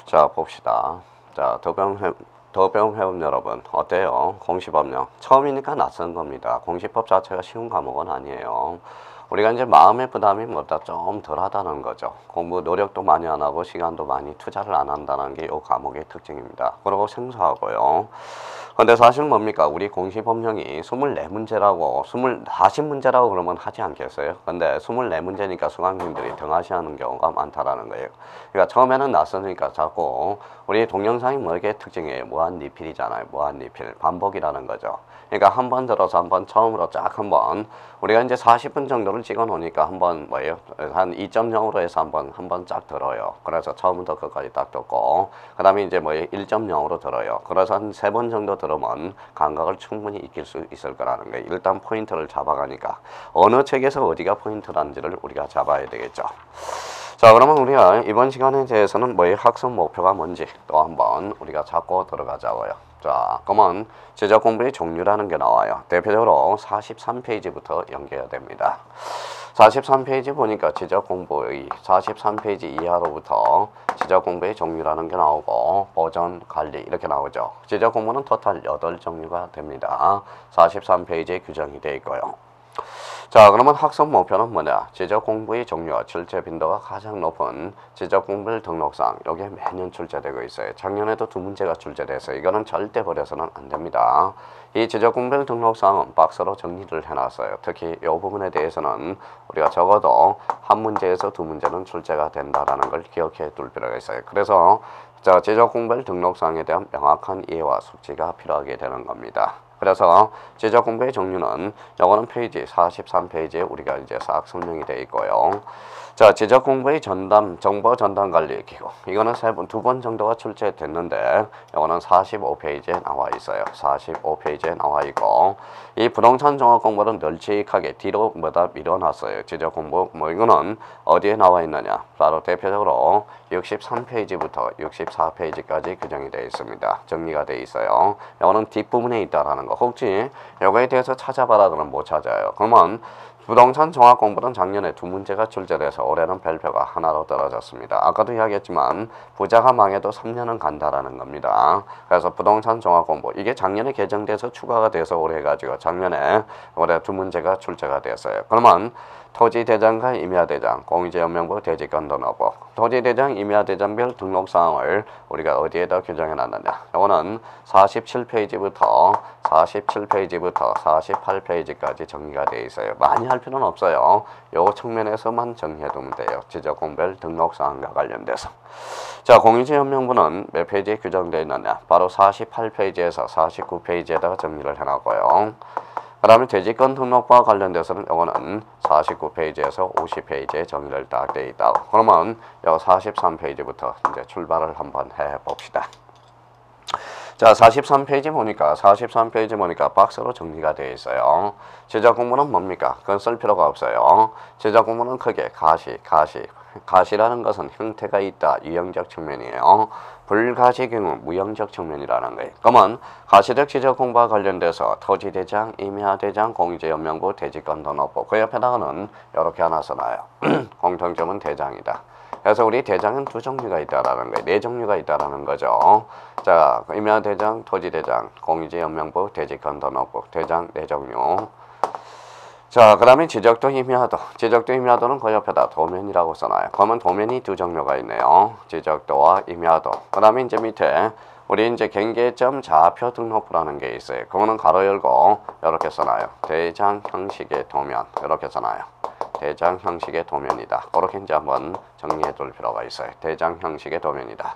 자, 봅시다. 자, 도병 회원 여러분, 어때요? 공시법령. 처음이니까 낯선 겁니다. 공시법 자체가 쉬운 과목은 아니에요. 우리가 이제 마음의 부담이 뭐다 좀 덜하다는 거죠. 공부 노력도 많이 안 하고 시간도 많이 투자를 안 한다는 게 이 과목의 특징입니다. 그리고 생소하고요. 근데 사실 뭡니까? 우리 공시법령이 24문제라고 40문제라고 그러면 하지 않겠어요? 근데 24문제니까 수강생들이 등하시하는 경우가 많다라는 거예요. 그러니까 처음에는 낯서니까 자꾸 우리 동영상이 뭐게 특징이에요? 무한리필이잖아요. 무한리필. 반복이라는 거죠. 그러니까 한 번 들어서 한번 처음으로 쫙 한번 우리가 이제 40분 정도를 찍어 놓으니까 한번 뭐예요? 한 2.0으로 해서 한번 쫙 들어요. 그래서 처음부터 끝까지 딱 듣고 그다음에 이제 뭐예요? 1.0으로 들어요. 그래서 한 3번 정도 들으면 감각을 충분히 익힐 수 있을 거라는 거예요. 일단 포인트를 잡아가니까 어느 책에서 어디가 포인트라는지를 우리가 잡아야 되겠죠. 자, 그러면 우리가 이번 시간에 대해서는 뭐의 학습 목표가 뭔지 또 한번 우리가 잡고 들어가자고요. 자, 그러면 지적 공부의 종류라는 게 나와요. 대표적으로 43페이지부터 연계가 됩니다. 43페이지 보니까 지적 공부의 43페이지 이하로부터 지적 공부의 종류라는 게 나오고 보전, 관리 이렇게 나오죠. 지적 공부는 토탈 8종류가 됩니다. 43페이지에 규정이 되어 있고요. 자, 그러면 학습 목표는 뭐냐? 지적 공부의 종류와 출제 빈도가 가장 높은 지적 공부일 등록상 여기에 매년 출제되고 있어요. 작년에도 2문제가 출제돼서 이거는 절대 버려서는 안 됩니다. 이 지적 공부일 등록상은 박스로 정리를 해놨어요. 특히 이 부분에 대해서는 우리가 적어도 한 문제에서 2문제는 출제가 된다라는 걸 기억해 둘 필요가 있어요. 그래서 자, 지적 공부일 등록상에 대한 명확한 이해와 숙지가 필요하게 되는 겁니다. 그래서 지적 공부의 종류는 요거는 페이지 43페이지에 우리가 이제 싹 설명이 되어 있고요. 자, 지적 공부의 정보 전담 관리 기구. 이거는 2번 정도가 출제됐는데 요거는 45페이지에 나와 있어요. 45페이지에 나와 있고 이 부동산 종합 공부는 널찍하게 뒤로 밀어놨어요. 지적 공부 이거는 어디에 나와 있느냐? 바로 대표적으로 63페이지부터 64페이지까지 규정이 되어 있습니다. 정리가 되어 있어요. 요거는 뒷부분에 있다라는 거. 혹시 요거에 대해서 찾아봐라 그러면 못 찾아요. 그러면 부동산 종합 공부는 작년에 2문제가 출제돼서 올해는 별표가 하나로 떨어졌습니다. 아까도 이야기했지만 부자가 망해도 3년은 간다라는 겁니다. 그래서 부동산 종합 공부 이게 작년에 개정돼서 추가가 돼서 올해 가지고 작년에 올해 2문제가 출제가 됐어요. 그러면 토지대장과 임야대장, 공유지연명부 대지권 등록부, 토지대장, 임야대장별 등록사항을 우리가 어디에다 규정해놨느냐. 이거는 47페이지부터 48페이지까지 정리가 되어 있어요. 많이 할 필요는 없어요. 요 측면에서만 정리해두면 돼요. 지적공별 등록사항과 관련돼서. 자, 공유지연명부는 몇 페이지에 규정되어 있느냐. 바로 48페이지에서 49페이지에다가 정리를 해놨고요. 그 다음에 대지권 등록부와 관련돼서는 이거는 49페이지에서 50페이지에 정리를 딱 되어 있다. 그러면 요 43페이지부터 이제 출발을 한번 해봅시다. 자, 43페이지 보니까 박스로 정리가 되어 있어요. 지적 공부는 뭡니까? 그건 쓸 필요가 없어요. 지적 공부는 크게 가시라는 것은 형태가 있다. 유형적 측면이에요. 불가시 경우 무형적 측면이라는 거예요. 그러면 가시적 지적 공부와 관련돼서 토지대장, 임야대장, 공유지연명부, 대지권 등록부 그 옆에다가는 이렇게 하나 써놔요. 공통점은 대장이다. 그래서 우리 대장은 2종류가 있다라는 거예요. 4종류가 있다라는 거죠. 자, 임야대장, 토지대장, 공유지연명부, 대지권 등록부 대장 4종류. 자, 그 다음에 지적도 임야도. 지적도 임야도는 그 옆에다 도면이라고 써놔요. 그러면 도면이 2종류가 있네요. 지적도와 임야도. 그 다음에 이제 밑에 우리 이제 경계점 좌표 등록부라는 게 있어요. 그거는 가로 열고 이렇게 써놔요. 대장 형식의 도면. 이렇게 써놔요. 대장 형식의 도면이다. 그렇게 이제 한번 정리해 둘 필요가 있어요. 대장 형식의 도면이다.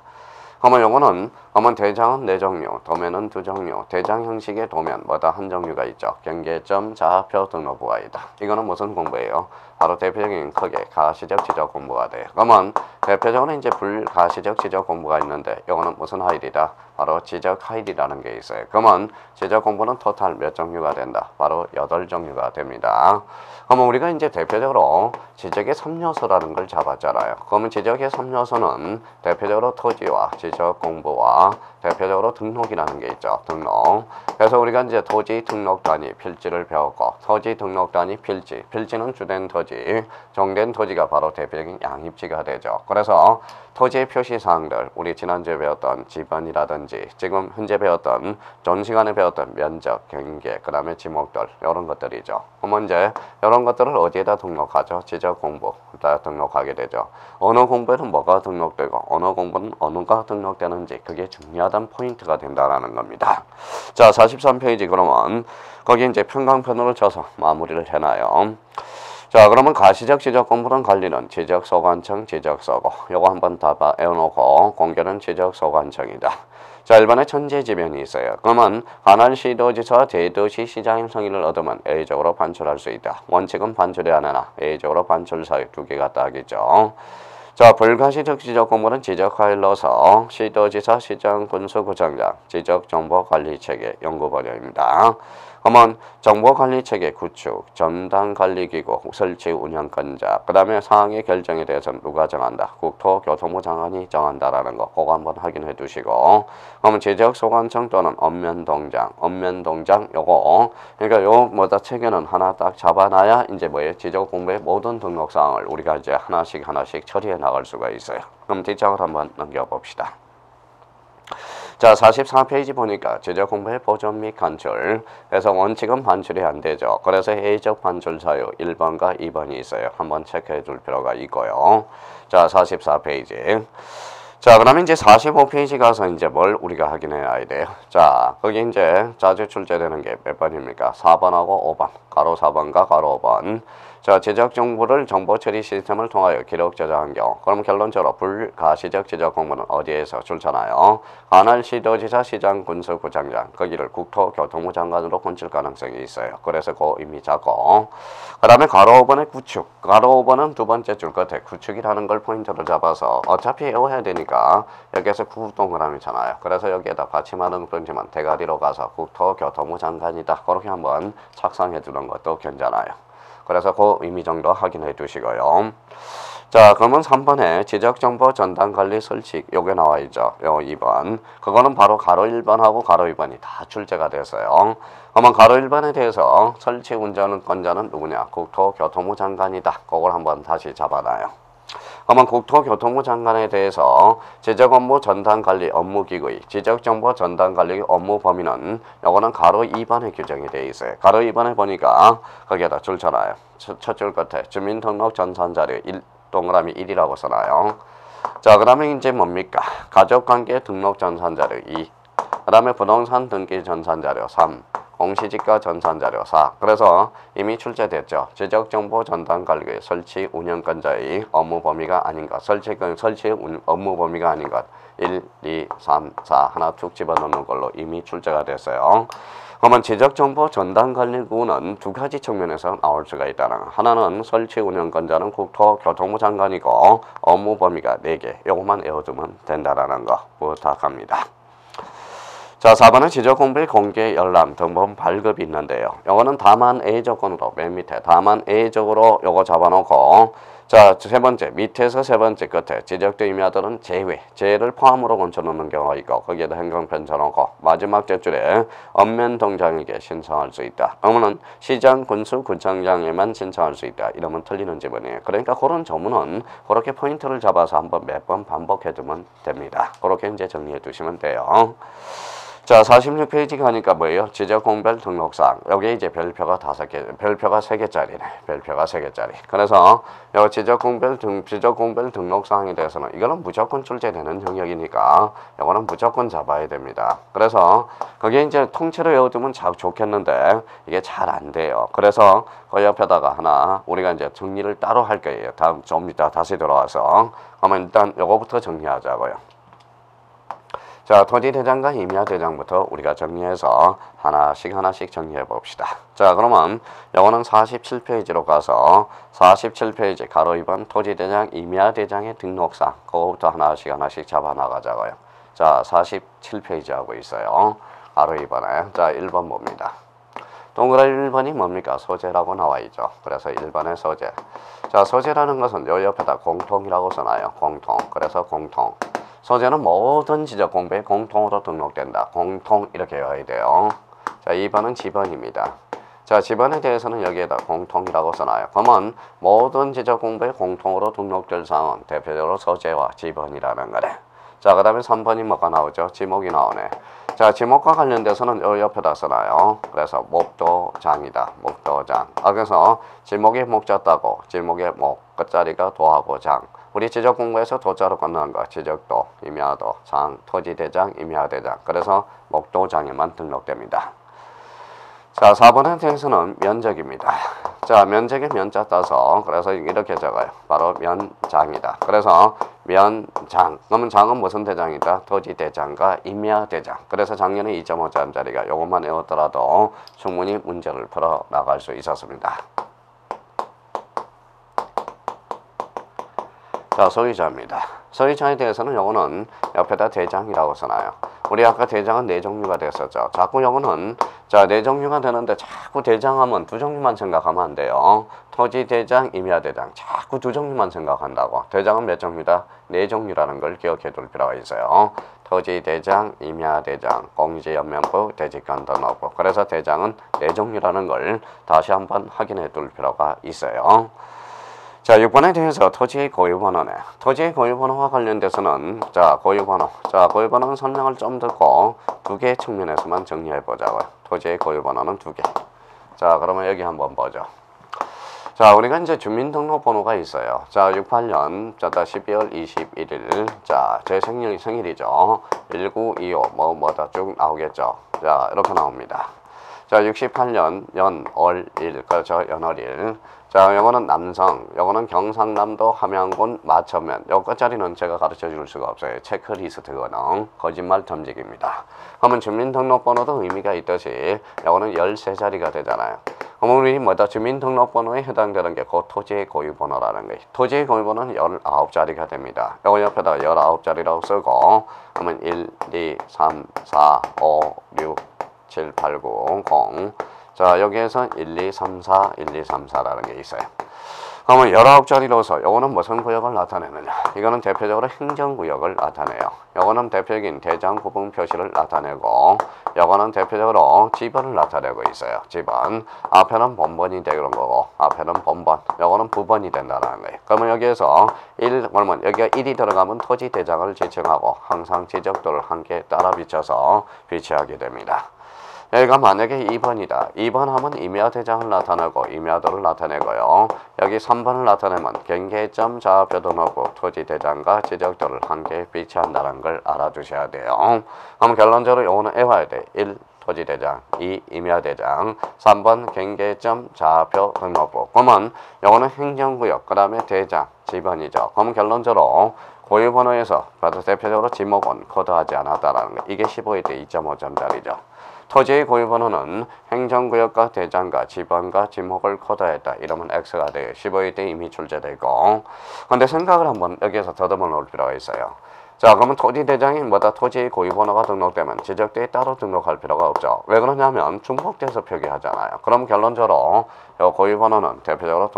그러면 요거는 대장은 4종류, 도면은 2종류, 대장 형식의 도면 뭐다 한 종류가 있죠. 경계점 좌표 등록부가 있다. 이거는 무슨 공부예요? 바로 대표적인 크게 가시적 지적 공부가 돼요. 그러면 대표적으로 이제 불가시적 지적 공부가 있는데 이거는 무슨 하일이다? 바로 지적 하일이라는 게 있어요. 그러면 지적 공부는 토탈 몇 종류가 된다? 바로 8종류가 됩니다. 그러면 우리가 이제 대표적으로 지적의 3요소라는 걸 잡았잖아요. 그러면 지적의 3요소는 대표적으로 토지와 지적 공부와 대표적으로 등록이라는 게 있죠. 등록. 그래서 우리가 이제 토지 등록 단위 필지를 배웠고 토지 등록 단위 필지는 주된 토지 토지, 정된 토지가 바로 대표적인 양입지가 되죠. 그래서 토지의 표시사항들, 우리 지난주에 배웠던 지번이라든지 지금 현재 배웠던 전 시간에 배웠던 면적, 경계, 그 다음에 지목들 이런 것들이죠. 그러면 이제 이런 것들을 어디에다 등록하죠? 지적 공부에다 등록하게 되죠. 언어 공부에는 뭐가 등록되고 언어 공부는 어느가 등록되는지 그게 중요하다는 포인트가 된다라는 겁니다. 자, 43페이지 그러면 거기 이제 평강편으로 쳐서 마무리를 해놔요. 자, 그러면 가시적 지적 공부는 관리는 지적소관청 지적서고 요거 한번 다 외워놓고 공개는 지적소관청이다. 자, 1번에 천재지변이 있어요. 그러면 관할시도지사 대도시 시장인 성의를 얻으면 A적으로 반출할 수 있다. 원칙은 반출이 안 하나 A적으로 반출 사유 두 개가 딱이죠. 자, 불가시적 지적 공부는 지적 파일 넣어서 시도지사 시장 군수구청장 지적정보관리체계 연구번역입니다. 그러면 정보관리체계 구축, 전담관리기구 설치 운영권자, 그 다음에 사항의 결정에 대해서는 누가 정한다? 국토교통부 장관이 정한다라는 거 그거 한번 확인해 두시고, 그러면 지적소관청 또는 읍면동장 요거 그러니까 요 뭐다 체계는 하나 딱 잡아놔야 이제 뭐예요? 지적공부의 모든 등록사항을 우리가 이제 하나씩 처리해 나갈 수가 있어요. 그럼 뒷장을 한번 넘겨봅시다. 자, 44페이지 보니까 지적공부의 보존 및 간출. 그래서 원칙은 반출이 안 되죠. 그래서 A적 반출 사유 1번과 2번이 있어요. 한번 체크해 둘 필요가 있고요. 자, 44페이지. 자, 그러면 이제 45페이지 가서 이제 뭘 우리가 확인해야 돼요. 자, 거기 이제 자주 출제되는 게 몇 번입니까? 4번하고 5번. 가로 4번과 가로 5번. 자, 지적 정보를 정보 처리 시스템을 통하여 기록 저장한 경우. 그럼 결론적으로 불가시적 지적 공부는 어디에서 출처나요? 관할시도지사 시장 군수구청장 거기를 국토교통부 장관으로 건칠 가능성이 있어요. 그래서 그 의미 잡고, 그 다음에 가로 5번의 구축. 가로 5번은 두 번째 줄 끝에 구축이라는 걸 포인트로 잡아서 어차피 외워야 되니까 여기에서 구 동그라미잖아요. 그래서 여기에다 받침하는 그런지만 대가리로 가서 국토교통부 장관이다. 그렇게 한번 착상해 두는 것도 괜찮아요. 그래서 그 의미 정도 확인해 두시고요. 자, 그러면 3번에 지적정보 전담관리 설치 요게 나와 있죠. 요 2번. 그거는 바로 가로 1번하고 가로 2번이 다 출제가 됐어요. 그러면 가로 1번에 대해서 설치 운전권자는 누구냐? 국토교통부 장관이다. 그걸 한번 다시 잡아놔요. 그러면 국토교통부 장관에 대해서 지적업무 전담관리 업무기구의 지적정보 전담관리 업무 범위는 요거는 가로 2번에 규정이 되어 있어요. 가로 2번에 보니까 거기에다 줄쳐놔요. 첫 줄 끝에 주민등록 전산자료 1, 동그라미 1이라고 써놔요. 자, 그 다음에 이제 뭡니까? 가족관계 등록 전산자료 2, 그 다음에 부동산 등기 전산자료 3, 공시지가 전산자료 4. 그래서 이미 출제됐죠. 지적정보 전담관리의 설치 운영권자의 업무 범위가 아닌 것, 설치 업무 범위가 아닌 것 1, 2, 3, 4 하나 툭 집어넣는 걸로 이미 출제가 됐어요. 그러면 지적정보 전담관리구는 두 가지 측면에서 나올 수가 있다는 거. 하나는 설치 운영권자는 국토교통부 장관이고 업무 범위가 4개. 요것만 외워두면 된다라는 거 부탁합니다. 자, 4번은 지적공부의 공개 열람 등본 발급이 있는데요. 요거는 다만 A 조건으로 맨 밑에 다만 A적으로 요거 잡아놓고, 자, 세 번째 밑에서 세 번째 끝에 지적된 임야들은 제외를 포함으로 건쳐놓는 경우가 있고 거기에다 행정편 쳐놓고 마지막 째줄에 읍면동장에게 신청할 수 있다. 그러면은 시장 군수구청장에만 신청할 수 있다. 이러면 틀리는 지문이에요. 그러니까 그런 조문은 그렇게 포인트를 잡아서 한번 몇 번 반복해두면 됩니다. 그렇게 이제 정리해 두시면 돼요. 자, 46페이지 가니까 뭐예요? 지적공별 등록사항. 여기 이제 별표가 5개, 별표가 3개짜리네. 별표가 3개짜리. 그래서 요 지적공별 등록사항에 대해서는 이거는 무조건 출제되는 영역이니까 이거는 무조건 잡아야 됩니다. 그래서 그게 이제 통째로 외워두면 참 좋겠는데 이게 잘 안 돼요. 그래서 그 옆에다가 하나 우리가 이제 정리를 따로 할 거예요. 다음 좀 이따 다시 들어와서. 그러면 일단 요거부터 정리하자고요. 자, 토지대장과 임야대장부터 우리가 정리해서 하나씩 정리해 봅시다. 자, 그러면 요거는 47페이지로 가서 47페이지 가로 2번 토지대장, 임야대장의 등록상 그거부터 하나씩 잡아 나가자고요. 자, 47페이지 하고 있어요. 가로 2번에. 자, 1번 봅니다. 동그라미 1번이 뭡니까? 소재라고 나와 있죠. 그래서 1번의 소재. 자, 소재라는 것은 요 옆에다 공통이라고 써놔요. 공통. 그래서 공통. 소재는 모든 지적 공부에 공통으로 등록된다. 공통 이렇게 외워야 돼요. 자, 2번은 지번입니다. 자, 지번에 대해서는 여기에다 공통이라고 써놔요. 그러면 모든 지적 공부에 공통으로 등록될 사항은 대표적으로 소재와 지번이라는 거래. 자, 그 다음에 3번이 뭐가 나오죠? 지목이 나오네. 자, 지목과 관련돼서는 요 옆에다 써놔요. 그래서 목도장이다. 목도장. 그래서 지목의 목자 따고 지목의 목, 끝자리가 도하고 장. 우리 지적 공부에서 도자로 끝나는 거. 지적도, 임야도, 장, 토지대장, 임야대장. 그래서 목도장에만 등록됩니다. 자, 4번에 대해서는 면적입니다. 자, 면적의 면자 따서 그래서 이렇게 적어요. 바로 면장이다. 그래서 면장. 그러면 장은 무슨 대장이다? 토지대장과 임야대장. 그래서 작년에 2.5점짜리가 요것만 외웠더라도 충분히 문제를 풀어 나갈 수 있었습니다. 자, 소유자입니다. 소유자에 대해서는 요거는 옆에다 대장이라고 써놔요. 우리 아까 대장은 4종류가 됐었죠. 자꾸 요거는 자 4종류가 되는데 자꾸 대장하면 2종류만 생각하면 안 돼요. 토지대장, 임야대장. 자꾸 2종류만 생각한다고. 대장은 몇 종류다? 4종류라는 걸 기억해 둘 필요가 있어요. 토지대장, 임야대장, 공지연면부, 대지권등록부. 그래서 대장은 4종류라는 걸 다시 한번 확인해 둘 필요가 있어요. 자, 6번에 대해서 토지의 고유번호네. 토지의 고유번호와 관련돼서는 자, 고유번호. 자, 고유번호는 설명을 좀 듣고 2개의 측면에서만 정리해 보자고요. 토지의 고유번호는 2개. 자, 그러면 여기 한번 보죠. 자, 우리가 이제 주민등록번호가 있어요. 자, 68년, 자, 12월 21일. 자, 제 생일이죠. 1925, 뭐다 쭉 나오겠죠. 자, 이렇게 나옵니다. 자, 68년 연월일, 그렇죠. 연월일. 자, 요거는 남성, 요거는 경상남도 함양군 마천면. 요 끝자리는 제가 가르쳐 줄 수가 없어요. 체크리스트거든. 거짓말 탐지기입니다. 그러면 주민등록번호도 의미가 있듯이 요거는 13자리가 되잖아요. 그러면 우리 뭐다 주민등록번호에 해당되는 게 그 토지의 고유번호라는 거예요. 토지의 고유번호는 19자리가 됩니다. 요거 옆에다가 19자리라고 쓰고 그러면 1, 2, 3, 4, 5, 6, 7, 8, 9, 0. 자, 여기에서 1, 2, 3, 4, 1, 2, 3, 4라는 게 있어요. 그러면 19자리로서 요거는 무슨 구역을 나타내느냐? 이거는 대표적으로 행정구역을 나타내요. 요거는 대표적인 대장 구분 표시를 나타내고 요거는 대표적으로 지번을 나타내고 있어요. 지번. 앞에는 본번이 되는 거고 앞에는 본번. 요거는 부번이 된다는 거예요. 그러면 여기에서 1, 그러면 여기가 1이 들어가면 토지 대장을 지칭하고 항상 지적도를 함께 따라 비춰서 비치하게 됩니다. 여기가 만약에 2번이다. 2번 하면 임야대장을 나타내고 임야도를 나타내고요. 여기 3번을 나타내면 경계점 좌표 등록부 토지대장과 지적도를 함께 비치한다는 걸 알아두셔야 돼요. 그럼 결론적으로 요거는 외워야 돼. 1. 토지대장, 2. 임야대장, 3번 경계점 좌표 등록부. 그러면 요거는 행정구역, 그 다음에 대장, 지번이죠. 그러면 결론적으로 고유번호에서 대표적으로 지목은 코드하지 않았다라는 거. 이게 15에 대 2.5점짜리죠. 토지의 고유번호는 행정구역과 대장과 지번과 지목을 코드했다. 이러면 X가 돼요. 15일 때 이미 출제되고. 근데 생각을 한번 여기에서 더듬어 놓을 필요가 있어요. 자, 그러면 토지대장이 뭐다? 토지의 고유번호가 등록되면 지적대에 따로 등록할 필요가 없죠. 왜 그러냐면 중복돼서 표기하잖아요. 그럼 결론적으로 이 고유번호는 대표적으로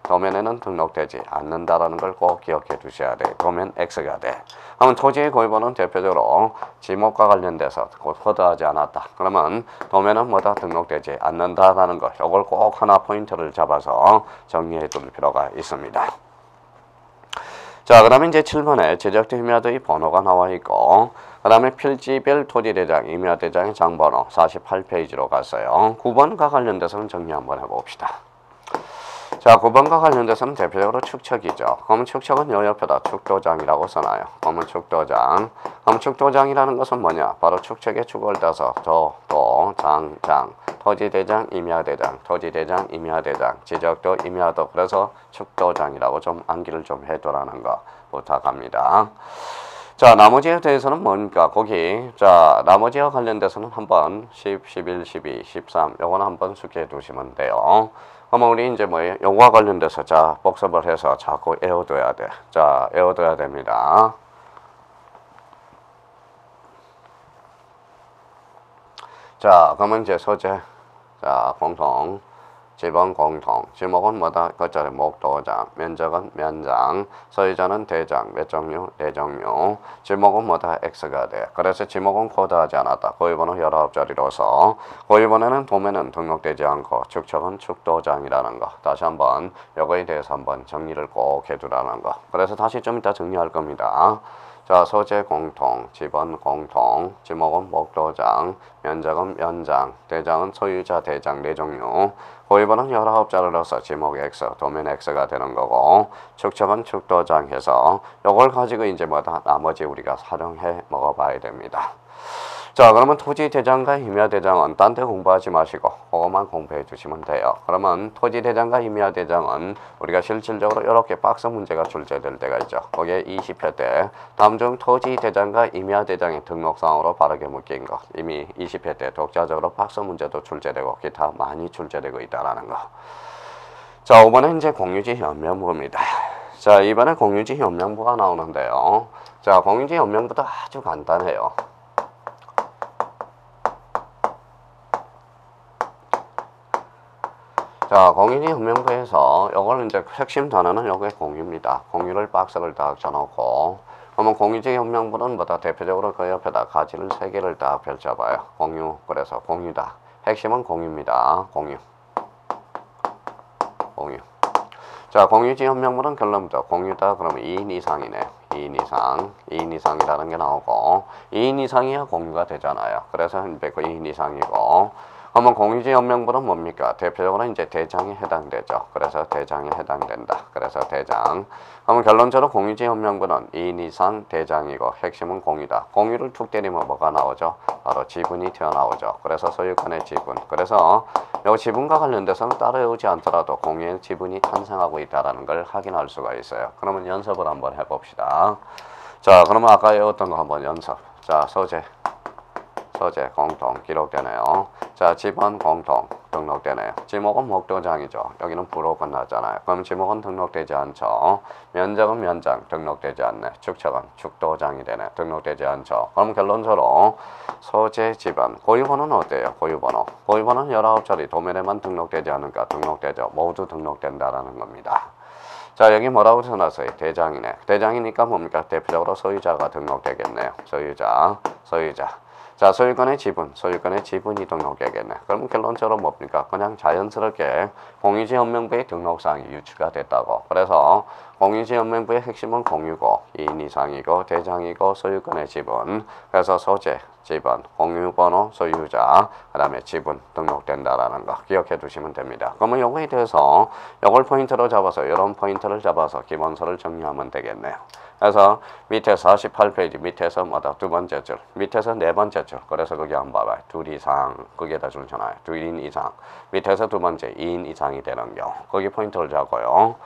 도면에는 등록되지 않는다라는 걸 꼭 기억해 두셔야 돼. 도면 X가 돼. 그러면 토지의 고유번호는 대표적으로 지목과 관련돼서 코드하지 않았다. 그러면 도면은 뭐다? 등록되지 않는다라는 거. 이걸 꼭 하나 포인트를 잡아서 정리해 둘 필요가 있습니다. 자, 그 다음에 이제 7번에 지적대 임야도의 번호가 나와 있고, 그 다음에 필지별 토지대장, 임야대장의 장번호 48페이지로 갔어요. 9번과 관련돼서는 정리 한번 해봅시다. 자, 9번과 관련돼서는 대표적으로 축척이죠. 그러면 축척은 요 옆에다 축도장이라고 써놔요. 그러면 축도장. 그럼 축도장이라는 것은 뭐냐? 바로 축척의 축을 따서 도, 장, 토지대장, 임야대장, 토지대장, 임야대장, 지적도, 임야도. 그래서 축도장이라고 좀 암기를 좀 해두라는 거 부탁합니다. 자, 나머지에 대해서는 뭡니까? 거기, 자, 나머지와 관련돼서는 한번 10, 11, 12, 13, 요거는 한번 숙지해 두시면 돼요. 그러면 우리 이제 뭐예요? 요거와 관련돼서 자, 복습을 해서 자꾸 외워둬야 돼. 자, 외워둬야 됩니다. 자, 그러면 이제 소재. 자, 공통 지번 공통, 지목은 뭐다? 그자리 목도장, 면적은 면장, 소유자는 대장, 몇 종류? 네 종류. 지목은 뭐다? X가 돼. 그래서 지목은 코드하지 않았다. 고유번호 19자리로서 고유번호는 도면은 등록되지 않고 축척은 축도장이라는 거. 다시 한번 요거에 대해서 한번 정리를 꼭 해두라는 거. 그래서 다시 좀 이따 정리할 겁니다. 자, 소재 공통, 지번 공통, 지목은 목도장, 면적은 면장, 대장은 소유자 대장 네 종류, 고유번호는 19자리로서 지목 X, 도면 X가 되는 거고, 축척은 축도장 해서 요걸 가지고 이제 뭐다 나머지 우리가 활용해 먹어봐야 됩니다. 자, 그러면 토지 대장과 임야 대장은 딴 데 공부하지 마시고 그것만 공부해 주시면 돼요. 그러면 토지 대장과 임야 대장은 우리가 실질적으로 이렇게 박스 문제가 출제될 때가 있죠. 거기에 20회 때 다음 중 토지 대장과 임야 대장의 등록사항으로 바르게 묶인 거. 이미 20회 때 독자적으로 박스 문제도 출제되고 기타 많이 출제되고 있다라는 거. 자, 5번은 이제 공유지 연명부입니다. 자, 이번에 공유지 연명부가 나오는데요. 자, 공유지 연명부도 아주 간단해요. 자, 공유지 연명부에서 이걸 이제 핵심 단어는 여기에 공유입니다. 공유를 박스를 딱 쳐놓고, 그러면 공유지 연명부는 뭐다? 대표적으로 그 옆에다 가지를 3개를 딱 펼쳐봐요. 공유, 그래서 공유다. 핵심은 공유입니다. 공유. 공유. 자, 공유지 연명부는 결론부터 공유다. 그러면 2인 이상이네. 2인 이상. 2인 이상이라는 게 나오고, 2인 이상이야 공유가 되잖아요. 그래서 2인 이상이고, 그러면 공유지 연명부는 뭡니까? 대표적으로 이제 대장에 해당되죠. 그래서 대장에 해당된다. 그래서 대장. 그러면 결론적으로 공유지 연명부는 2인 이상 대장이고 핵심은 공유다. 공유를 툭 때리면 뭐가 나오죠? 바로 지분이 튀어나오죠. 그래서 소유권의 지분. 그래서 이 지분과 관련돼서는 따라오지 않더라도 공유의 지분이 탄생하고 있다는 걸 확인할 수가 있어요. 그러면 연습을 한번 해봅시다. 자, 그러면 아까 외웠던 거 한번 연습. 자, 소재 공통 기록되네요. 자, 지번 공통 등록되네요. 지목은 목도장이죠. 여기는 부로 끝나잖아요. 그럼 지목은 등록되지 않죠. 면적은 면장 등록되지 않네. 축척은 축도장이 되네. 등록되지 않죠. 그럼 결론적으로 소재 지번 고유번호는 어때요? 고유번호는 19자리 도면에만 등록되지 않으니까 등록되죠. 모두 등록된다라는 겁니다. 자, 여기 뭐라고 써놨어요? 대장이네. 대장이니까 뭡니까? 대표적으로 소유자가 등록되겠네요. 소유자. 자, 소유권의 지분이 등록되겠네. 그러면 결론적으로 뭡니까? 그냥 자연스럽게 공유지 연명부의 등록사항이 유추가 됐다고. 그래서 공유지 연명부의 핵심은 공유고 2인 이상이고 대장이고 소유권의 지분. 그래서 소재, 지분, 공유번호, 소유자, 그 다음에 지분 등록된다라는 거 기억해 두시면 됩니다. 그러면 요거에 대해서 요걸 포인트로 잡아서 이런 포인트를 잡아서 기본서를 정리하면 되겠네요. 그래서 밑에 48페이지 밑에서 뭐다? 두 번째 줄 밑에서 네 번째 줄 그래서 거기 한번 봐봐요. 둘 이상 거기에다 줄잖아요. 2인 이상 밑에서 두 번째 2인 이상이 되는 경우 거기 포인트를 잡고요.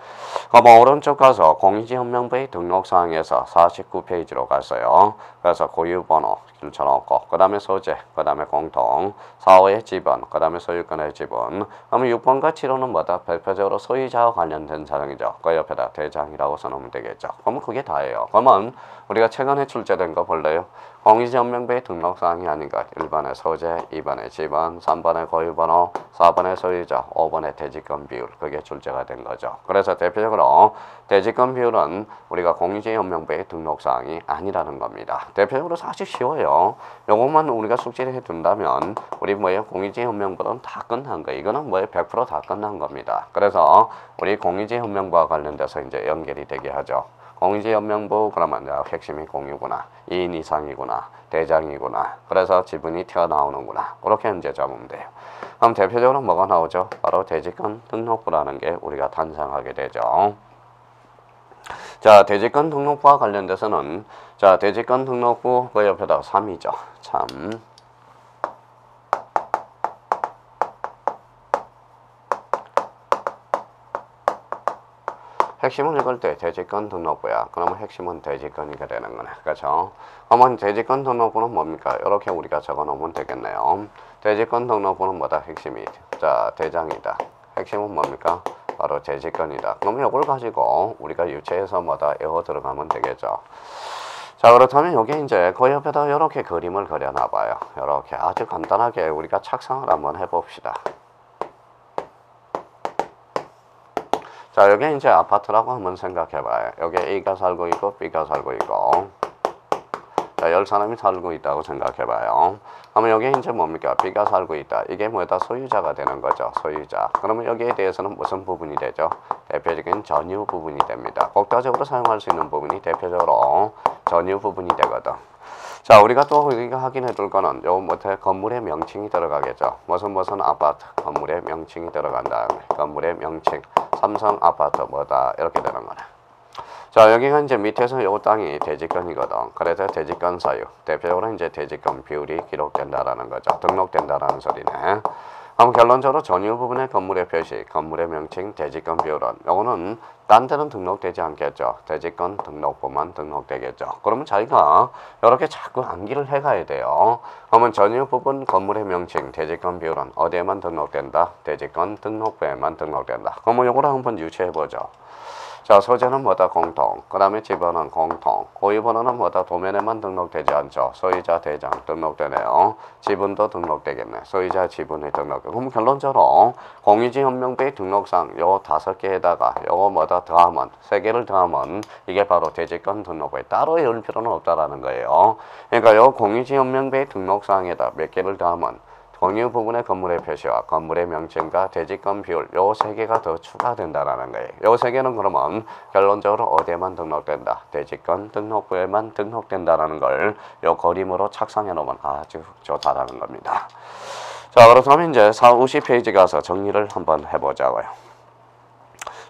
그럼 오른쪽 가서 공유지 연명부의 등록사항에서 49페이지로 갔어요. 그래서 고유번호 길쳐놓고 그 다음에 소재 그 다음에 공통 4호의 지분 그 다음에 소유권의 지분. 그러면 6번과 7호는 뭐다? 대표적으로 소유자와 관련된 사항이죠. 그 옆에다 대장이라고 써놓으면 되겠죠. 그러면 그게 다예요. 그러면 우리가 최근에 출제된 거 볼래요? 공유지 연명부의 등록사항이 아닌가? 1번의 소재, 2번의 지분, 3번의 고유번호, 4번의 소유자, 5번의 대지권 비율 그게 출제가 된 거죠. 그래서 대표적으로 대지권 비율은 우리가 공유지 연명부의 등록사항이 아니라는 겁니다. 대표적으로 사실 쉬워요. 요것만 우리가 숙지를 해둔다면 우리 뭐예요? 공유지 연명부는 다 끝난 거예요. 이거는 뭐예요? 100% 다 끝난 겁니다. 그래서 우리 공유지 연명부와 관련돼서 이제 연결이 되게 하죠. 공유지 연명부 그러면 핵심이 공유구나. 2인 이상이구나. 대장이구나. 그래서 지분이 튀어나오는구나. 그렇게 이제 잡으면 돼요. 그럼 대표적으로 뭐가 나오죠? 바로 대지권 등록부라는 게 우리가 탄생하게 되죠. 자, 대지권 등록부와 관련돼서는 자, 대지권 등록부 그 옆에다가 3이죠. 3. 핵심을 읽을 때 대지권 등록부야. 그러면 핵심은 대지권이게 되는 거네. 그렇죠? 그러면 대지권 등록부는 뭡니까? 이렇게 우리가 적어 놓으면 되겠네요. 대지권 등록부는 뭐다? 핵심이. 자, 대장이다. 핵심은 뭡니까? 바로 대지권이다. 그러면 이걸 가지고 우리가 유체해서 뭐다? 외워 들어가면 되겠죠. 자, 그렇다면 여기 이제 그 옆에다 이렇게 그림을 그려놔 봐요. 이렇게 아주 간단하게 우리가 착상을 한번 해봅시다. 자, 여기 이제 아파트라고 한번 생각해봐요. 여기 A가 살고 있고 B가 살고 있고, 자, 10사람이 살고 있다고 생각해봐요. 그러면 여기 이제 뭡니까? B가 살고 있다. 이게 뭐다? 소유자가 되는 거죠. 소유자. 그러면 여기에 대해서는 무슨 부분이 되죠? 대표적인 전유 부분이 됩니다. 곡자적으로 사용할 수 있는 부분이 대표적으로 전유 부분이 되거든. 자, 우리가 또 우리가 확인해 둘 거는 요 밑에 건물의 명칭이 들어가겠죠. 무슨 아파트 건물의 명칭이 들어간 다음에 건물의 명칭 삼성 아파트 뭐다 이렇게 되는 거네. 자, 여기가 이제 밑에서 요 땅이 대지권이거든. 그래서 대지권 사유 대표적으로 이제 대지권 비율이 기록된다라는 거죠. 등록된다라는 소리네. 그럼 결론적으로 전유 부분의 건물의 표시, 건물의 명칭, 대지권 비율은 요거는 딴 데는 등록되지 않겠죠. 대지권 등록부만 등록되겠죠. 그러면 자기가 이렇게 자꾸 암기를 해가야 돼요. 그러면 전유 부분 건물의 명칭, 대지권 비율은 어디에만 등록된다? 대지권 등록부에만 등록된다. 그러면 요거를 한번 유추해보죠. 자, 소재는 뭐다? 공통. 그 다음에 지번은 공통. 고유번호는 뭐다? 도면에만 등록되지 않죠. 소유자 대장 등록되네요. 지분도 등록되겠네. 소유자 지분이 등록돼. 그럼 결론적으로 공유지연명부의 등록상 요 5개에다가 요거 뭐다? 더하면 3개를 더하면 이게 바로 대지권 등록부에 따로 외울 필요는 없다라는 거예요. 그러니까 요 공유지연명부의 등록상에다 몇 개를 더하면 공유 부분의 건물의 표시와 건물의 명칭과 대지권 비율 요 3개가 더 추가된다라는 거예요. 요 3개는 그러면 결론적으로 어디에만 등록된다? 대지권 등록부에만 등록된다라는 걸 요 그림으로 착상해 놓으면 아주 좋다라는 겁니다. 자, 그렇다면 이제 50페이지 가서 정리를 한번 해보자고요.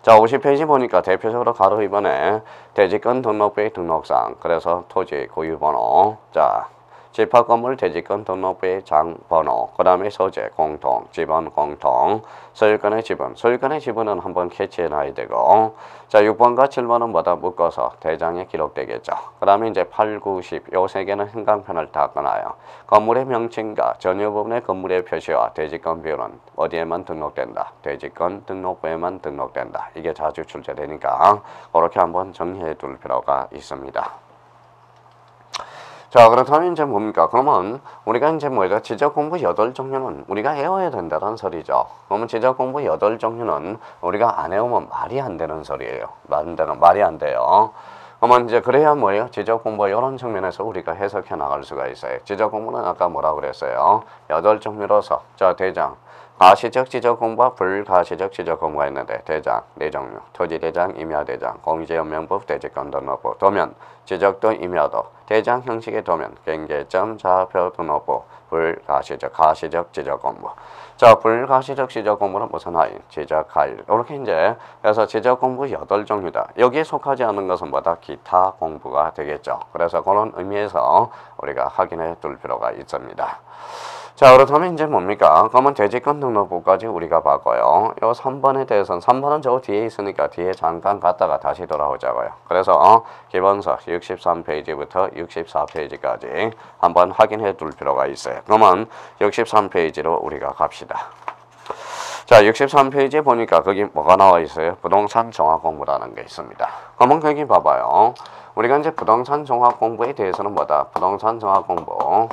자, 50페이지 보니까 대표적으로 가로 2번에 대지권 등록부의 등록상, 그래서 토지 고유번호, 자 집합건물 대지권 등록부의 장번호, 그 다음에 소재 공통, 지번 공통, 소유권의 지분. 소유권의 지분은 한번 캐치해놔야 되고, 자 6번과 7번은 뭐다 묶어서 대장에 기록되겠죠. 그 다음에 이제 8, 9, 10 요 3개는 행간편을 다 꺼놔요. 건물의 명칭과 전유 부분의 건물의 표시와 대지권 비율은 어디에만 등록된다? 대지권 등록부에만 등록된다. 이게 자주 출제되니까 그렇게 한번 정리해 둘 필요가 있습니다. 자, 그렇다면 이제 뭡니까? 그러면 우리가 이제 뭐죠? 지적공부 8종류는 우리가 외워야 된다는 소리죠. 그러면 지적공부 8종류는 우리가 안 외우면 말이 안 되는 소리예요. 말이 안 돼요. 그러면 이제 그래야 뭐예요? 지적공부 이런 측면에서 우리가 해석해 나갈 수가 있어요. 지적공부는 아까 뭐라고 그랬어요? 8종류로서 자, 대장 가시적 지적공부와 불가시적 지적공부가 있는데 대장 4종류 토지대장, 임야대장, 공유지연명부, 대지권 등록부, 도면 지적도 임야도, 대장 형식의 도면, 경계점, 좌표 등록부, 불가시적, 가시적 지적공부. 자, 불가시적 지적공부는 무슨 하인? 지적하인. 이렇게 이제 그래서 지적공부 8종류다. 여기에 속하지 않는 것은 뭐다? 기타 공부가 되겠죠. 그래서 그런 의미에서 우리가 확인해 둘 필요가 있습니다. 자, 그렇다면 이제 뭡니까? 그러면 대지권 등록부까지 우리가 봤고요. 요 3번에 대해서는 3번은 저 뒤에 있으니까 뒤에 잠깐 갔다가 다시 돌아오자고요. 그래서 기본서 63페이지부터 64페이지까지 한번 확인해 둘 필요가 있어요. 그러면 63페이지로 우리가 갑시다. 자, 63페이지에 보니까 거기 뭐가 나와 있어요? 부동산 종합공부라는 게 있습니다. 그러면 거기 봐봐요. 우리가 이제 부동산 종합공부에 대해서는 뭐다? 부동산 종합공부.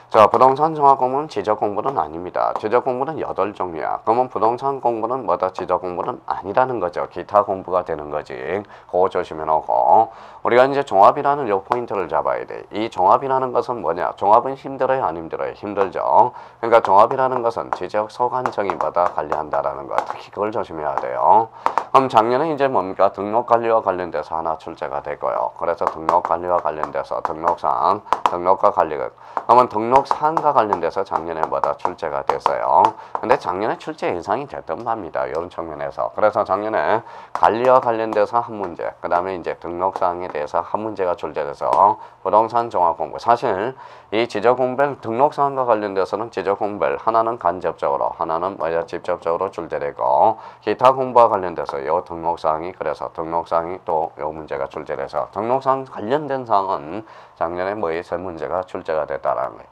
자, 부동산 종합 공부는 지적 공부는 아닙니다. 지적 공부는 8종류야. 그러면 부동산 공부는 뭐다? 지적 공부는 아니라는 거죠. 기타 공부가 되는 거지. 그거 조심해 놓고. 우리가 이제 종합이라는 요 포인트를 잡아야 돼. 이 종합이라는 것은 뭐냐? 종합은 힘들어요, 안 힘들어요? 힘들죠. 그러니까 종합이라는 것은 지적 소관청이 뭐다? 관리한다라는 거. 특히 그걸 조심해야 돼요. 그럼 작년에 이제 뭡니까? 등록 관리와 관련돼서 하나 출제가 되고요. 그래서 등록 관리와 관련돼서 등록상, 등록과 관리가 그러면 등록사항과 관련돼서 작년에 뭐다 출제가 됐어요. 근데 작년에 출제 예상이 됐던 바입니다. 이런 측면에서. 그래서 작년에 관리와 관련돼서 한 문제, 그 다음에 이제 등록사항에 대해서 한 문제가 출제돼서 부동산 종합공부. 사실 이 지적공별 등록사항과 관련돼서는 지적공별 하나는 간접적으로, 하나는 뭐야 직접적으로 출제되고 기타 공부와 관련돼서 이 등록사항이 그래서 등록사항이 또 이 문제가 출제돼서 등록사항 관련된 사항은 작년에 뭐의 세 문제가 출제가 됐다라는 거예요.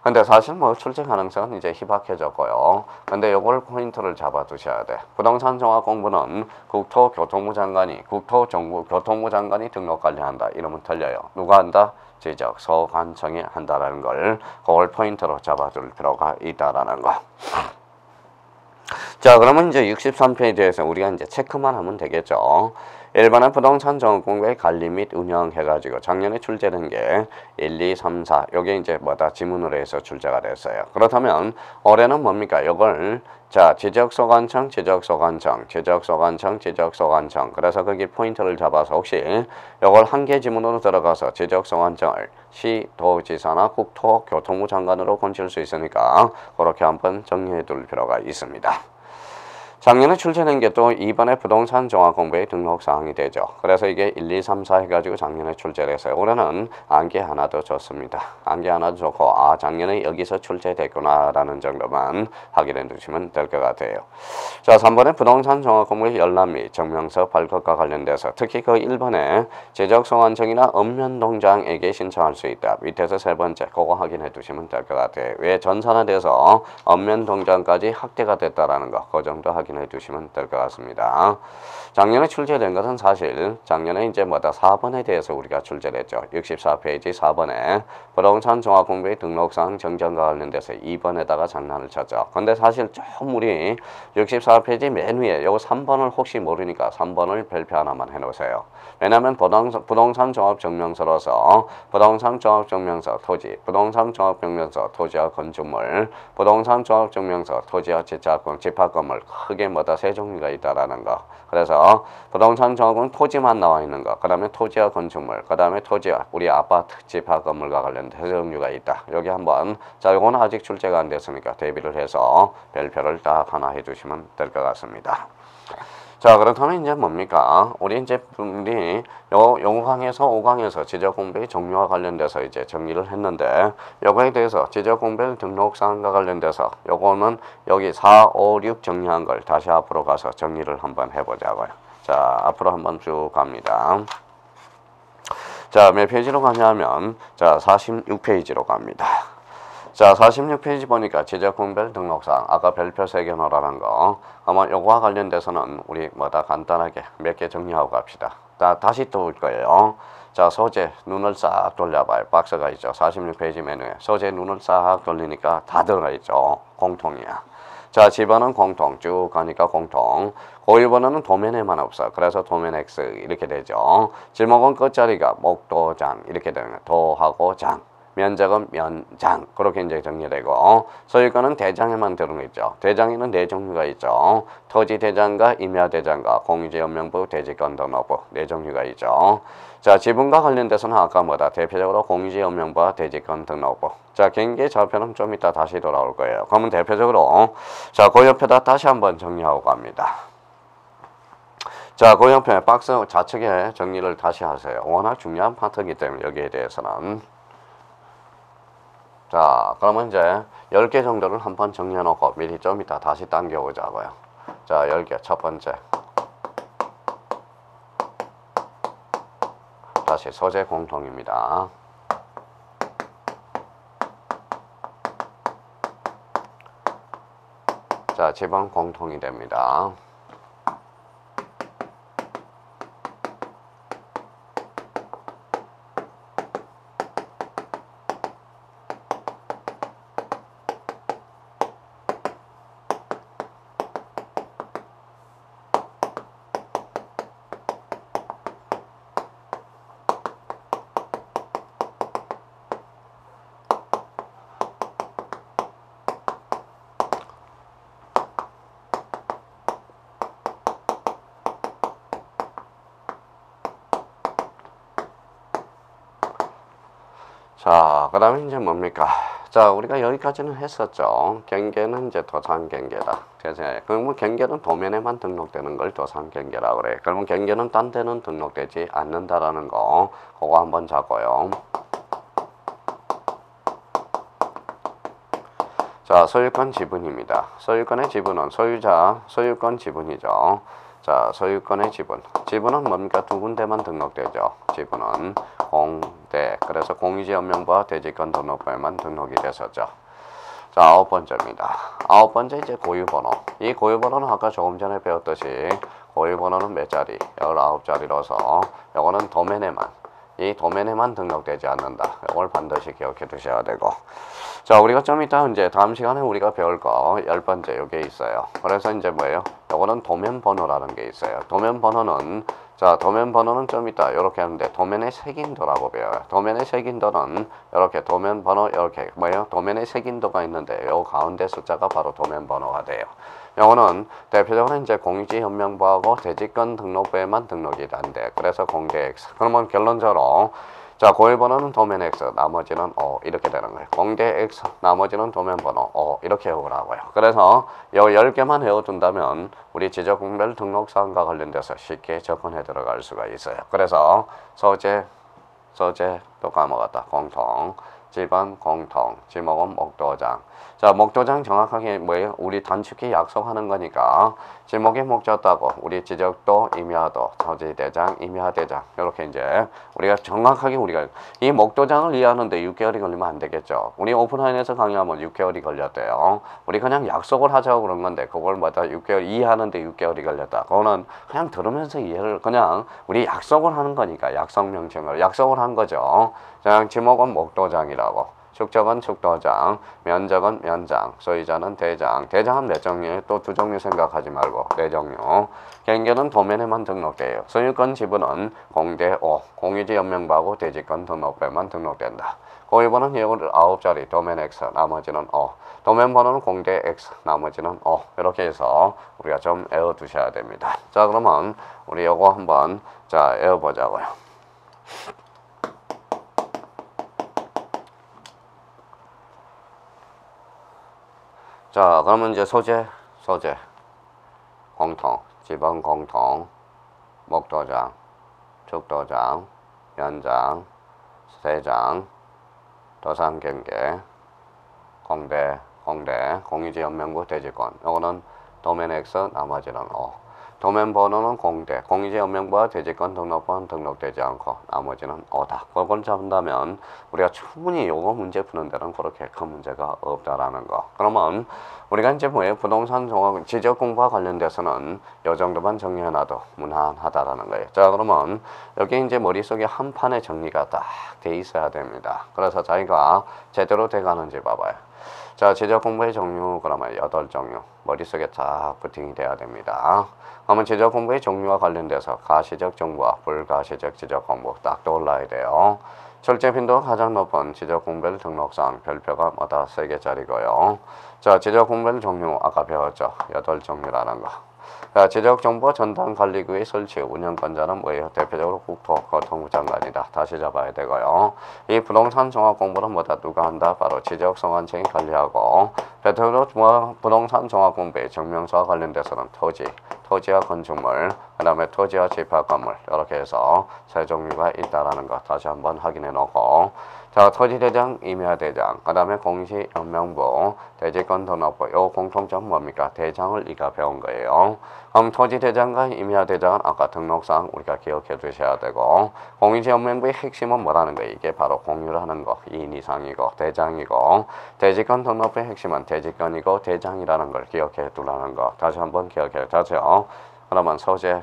근데 사실 뭐 출제 가능성은 이제 희박해졌고요. 근데 요걸 포인트를 잡아 두셔야 돼. 부동산 종합 공부는 국토교통부 장관이 교통부 장관이 등록 관리한다. 이러면 틀려요. 누가 한다? 지적 소관청이 한다라는 걸 그걸 포인트로 잡아 둘 필요가 있다라는 거. 자, 그러면 이제 63페이지에서 우리가 이제 체크만 하면 되겠죠. 1번은 부동산 정공부의 관리 및 운영해가지고 작년에 출제된 게 1, 2, 3, 4 요게 이제 뭐다 지문으로 해서 출제가 됐어요. 그렇다면 올해는 뭡니까? 이걸 자 지적소관청, 지적소관청, 지적소관청, 지적소관청 그래서 거기 포인트를 잡아서 혹시 이걸 한 개 지문으로 들어가서 지적소관청을 시도지사나 국토교통부 장관으로 건칠 수 있으니까 그렇게 한번 정리해 둘 필요가 있습니다. 작년에 출제된 게 또 이번에 부동산 종합공부의 등록사항이 되죠. 그래서 이게 1, 2, 3, 4 해가지고 작년에 출제를 했어요. 올해는 안개 하나 더 줬습니다. 안개 하나 더 좋고 아 작년에 여기서 출제됐구나 라는 정도만 확인해 두시면 될 것 같아요. 자 3번에 부동산 종합공부의 열람 및 증명서 발급과 관련돼서 특히 그 1번에 지적소관청이나 읍면동장에게 신청할 수 있다. 밑에서 세 번째 그거 확인해 두시면 될 것 같아요. 왜 전산화돼서 읍면동장까지 확대가 됐다라는 거 그 정도 확인 해 두시면 될 것 같습니다. 작년에 출제된 것은 사실 작년에 이제 뭐다 4번에 대해서 우리가 출제를 했죠. 64페이지 4번에 부동산 종합공부의 등록사항 정정과 관련돼서 2번에다가 장난을 쳤죠. 근데 사실 좀 우리 64페이지 맨 위에 요거 3번을 혹시 모르니까 3번을 별표 하나만 해놓으세요. 왜냐하면 부동산 종합증명서로서 부동산 종합증명서 토지, 부동산 종합증명서 토지와 건축물, 부동산 종합증명서 토지와 집합건물 크게 뭐다 세 종류가 있다라는 거. 그래서 부동산 종합은 토지만 나와 있는 거. 그 다음에 토지와 건축물. 그 다음에 토지와 우리 아파트 집합 건물과 관련된 세 종류가 있다. 여기 한번 자 요거는 아직 출제가 안 됐으니까 대비를 해서 별표를 딱 하나 해주시면 될 것 같습니다. 자 그렇다면 이제 뭡니까? 우리 이제 우리 요 5강에서 5강에서 지적공부의 종류와 관련돼서 이제 정리를 했는데 요거에 대해서 지적공부의 등록사항과 관련돼서 요거는 여기 4, 5, 6 정리한 걸 다시 앞으로 가서 정리를 한번 해보자고요. 자 앞으로 한번 쭉 갑니다. 자 몇 페이지로 가냐면 자 46페이지로 갑니다. 자 46페이지 보니까 지적공별 등록사항 아까 별표 3개 넣으라는 거 아마 요거와 관련돼서는 우리 뭐다 간단하게 몇 개 정리하고 갑시다. 다시 또 올 거예요. 자 소재 눈을 싹 돌려봐요. 박스가 있죠. 46페이지 메뉴에 소재 눈을 싹 돌리니까 다 들어가 있죠. 공통이야. 자 집어는 공통 쭉 가니까 공통 고일번호는 도면에만 없어. 그래서 도면 X 이렇게 되죠. 지목은 끝자리가 목도장 이렇게 되는 도하고 장 면적은 면장 그렇게 이제 정리되고 소유권은 대장에만 들어있죠. 대장에는 네 종류가 있죠. 토지 대장과 임야 대장과 공유지 연명부 대지권 등록부 네 종류가 있죠. 자 지분과 관련돼서는 아까 뭐다 대표적으로 공유지 연명부와 대지권 등록부. 자 경계 좌표는 좀 이따 다시 돌아올 거예요. 그러면 대표적으로 자 그 옆에다 다시 한번 정리하고 갑니다. 자, 그 옆에 박스 좌측에 정리를 다시 하세요. 워낙 중요한 파트이기 때문에 여기에 대해서는 자 그러면 이제 10개 정도를 한번 정리해 놓고 미리 좀 이따 다시 당겨 보자고요. 자 10개 첫 번째 다시 소재 공통입니다. 자 지방 공통이 됩니다. 자, 그 다음에 이제 뭡니까? 자, 우리가 여기까지는 했었죠. 경계는 이제 도산경계다. 그러면 경계는 도면에만 등록되는 걸 도산경계라고 그래. 그러면 경계는 딴 데는 등록되지 않는다라는 거, 그거 한번 잡고요. 자, 소유권 지분입니다. 소유권의 지분은 소유권 지분이죠. 자, 소유권의 지분. 지분은 뭡니까? 두 군데만 등록되죠. 지분은 공대. 그래서 공유지 연명부와 대지권 등록부에만 등록이 됐었죠. 자, 9번째입니다. 9번째 이제 고유번호. 이 고유번호는 아까 조금 전에 배웠듯이 고유번호는 몇 자리? 19자리로서 요거는 도면에만 이 도면에만 등록되지 않는다. 이걸 반드시 기억해 두셔야 되고. 자, 우리가 좀 이따 이제 다음 시간에 우리가 배울 거 10번째 요게 있어요. 그래서 이제 뭐예요? 요거는 도면 번호라는 게 있어요. 도면 번호는 도면 번호는 좀 이따 이렇게 하는데 도면의 색인도라고 배워요. 도면의 색인도는 이렇게 도면 번호 이렇게 뭐예요? 도면의 색인도가 있는데 요 가운데 숫자가 바로 도면 번호가 돼요. 요거는 대표적으로 이제 공유지연명부하고 대지권 등록부에만 등록이 안 돼. 그래서 공대 X. 그러면 결론적으로 고일 번호는 도면 X, 나머지는 O 이렇게 되는 거예요. 공대 X, 나머지는 도면 번호 O 이렇게 외우라고요. 그래서 요 10개만 외워둔다면 우리 지적공별 등록사항과 관련돼서 쉽게 접근해 들어갈 수가 있어요. 그래서 소재 또 까먹었다. 공통, 지번 공통, 지목은 목도장. 자, 목도장 정확하게 뭐예요? 우리 단축키 약속하는 거니까 지목이 목적다고 우리 지적도 임야도 소지대장 임야대장 이렇게 이제 우리가 정확하게 우리가 이 목도장을 이해하는데 6개월이 걸리면 안 되겠죠. 우리 오프라인에서 강의하면 6개월이 걸렸대요. 우리 그냥 약속을 하자고 그런 건데 그걸 마다 6개월 이해하는데 6개월이 걸렸다. 그거는 그냥 들으면서 이해를 그냥 우리 약속을 하는 거니까 약속 명칭을 약속을 한 거죠. 그냥 지목은 목도장이라고. 축적은 축도장, 면적은 면장, 소유자는 대장. 대장은 몇 종류? 또 두 종류 생각하지 말고 네 종류. 경계는 도면에만 등록돼요. 소유권 지분은 공대 O, 공유지 연명부하고 대지권 등록부에만 등록된다. 고유번호는 9자리, 도면 X, 나머지는 O. 도면 번호는 공대 X, 나머지는 O. 이렇게 해서 우리가 좀 외워두셔야 됩니다. 자, 그러면 우리 요거 한번 외워보자고요. 자, 그러면 이제 소재, 공통, 지번 공통, 목도장, 축도장, 면장, 대장, 도산경계, 공대, 공유지 연명부 대지권. 요거는 도면 X, 나머지는 O. 도면 번호는 공대, 공유지 연명부와 대지권 등록번 등록되지 않고 나머지는 O다. 그걸 잡는다면 우리가 충분히 요거 문제 푸는 데는 그렇게 큰 문제가 없다라는 거. 그러면 우리가 이제 뭐예요? 부동산 종합 지적 공부와 관련돼서는 요 정도만 정리해놔도 무난하다라는 거예요. 자, 그러면 여기 이제 머릿속에 한 판의 정리가 딱 돼 있어야 됩니다. 그래서 자기가 제대로 돼가는지 봐봐요. 자, 지적 공부의 종류 그러면 8종류 머릿속에 딱 부팅이 돼야 됩니다. 그러면 지적 공부의 종류와 관련돼서 가시적 정보와 불가시적 지적 공부 딱 떠올라야 돼요. 출제 빈도가 가장 높은 지적 공별 등록사항 별표가 뭐다 3개짜리고요. 자, 지적 공별 종류 아까 배웠죠. 8종류라는 거. 자, 지적정보 전담관리구의 설치 운영권자는 뭐예요? 대표적으로 국토교통부 장관이다. 다시 잡아야 되고요. 이 부동산 종합 공부는 뭐다? 누가 한다? 바로 지적성환청이 관리하고 대표적으로 부동산 종합 공부의 증명서와 관련돼서는 토지와 건축물, 그 다음에 토지와 집합건물 이렇게 해서 세 종류가 있다라는 거 다시 한번 확인해 놓고 자, 토지대장, 임야대장, 그 다음에 공시연명부, 대지권 등록부 요 공통점 뭡니까? 대장을 이가 배운 거예요. 그럼 토지대장과 임야대장은 아까 등록상 우리가 기억해 두셔야 되고 공유지연명부의 핵심은 뭐라는 거예요? 이게 바로 공유라는 거 2인 이상이고 대장이고 대지권 등록부의 핵심은 대지권이고 대장이라는 걸 기억해 두라는 거 다시 한번 기억해 두죠. 그러면 소재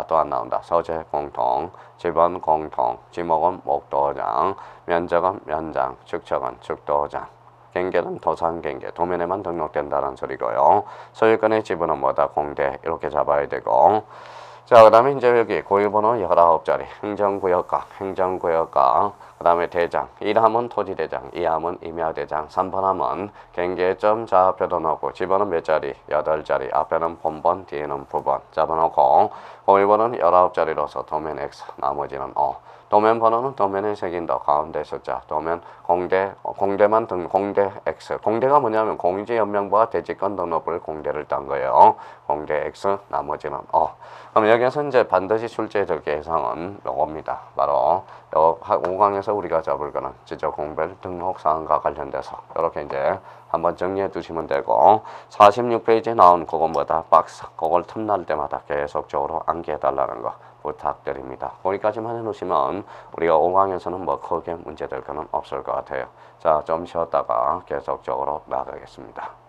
또 안 나온다. 소재 공통, 지번 공통, 지목은 목도장, 면적은 면장, 축척은 축도장. 경계는 도산경계, 도면에만 등록된다는 소리고요. 소유권의 지분은 뭐다? 공대 이렇게 잡아야 되고 자, 그 다음에 이제 여기 고유번호 19자리 행정구역각, 그 다음에 대장 1함은 토지대장, 2함은 임야대장, 3번함은 경계점 좌표도 넣고 지번은 몇 자리? 8자리 앞에는 본번, 뒤에는 부번 잡아놓고 고유번호는 19자리로서 도면 X, 나머지는 O. 도면 번호는 도면의 색인도 가운데 숫자 도면 공대만 공대 X 공대가 뭐냐면 공유지 연명부와 대지권 등록부를 공대를 딴 거예요. 공대 X 나머지는 O. 그럼 여기서 이제 반드시 출제될 계상은 요겁니다. 바로 요 5강에서 우리가 잡을 거는 지적 공별 등록 사항과 관련돼서 이렇게 이제 한번 정리해 두시면 되고 46페이지에 나온 그거 뭐다? 박스 그걸 틈날 때마다 계속적으로 암기해 달라는 거 부탁드립니다. 거기까지만 해놓으시면 우리가 5강에서는 뭐 크게 문제될 거는 없을 것 같아요. 자, 좀 쉬었다가 계속적으로 나가겠습니다.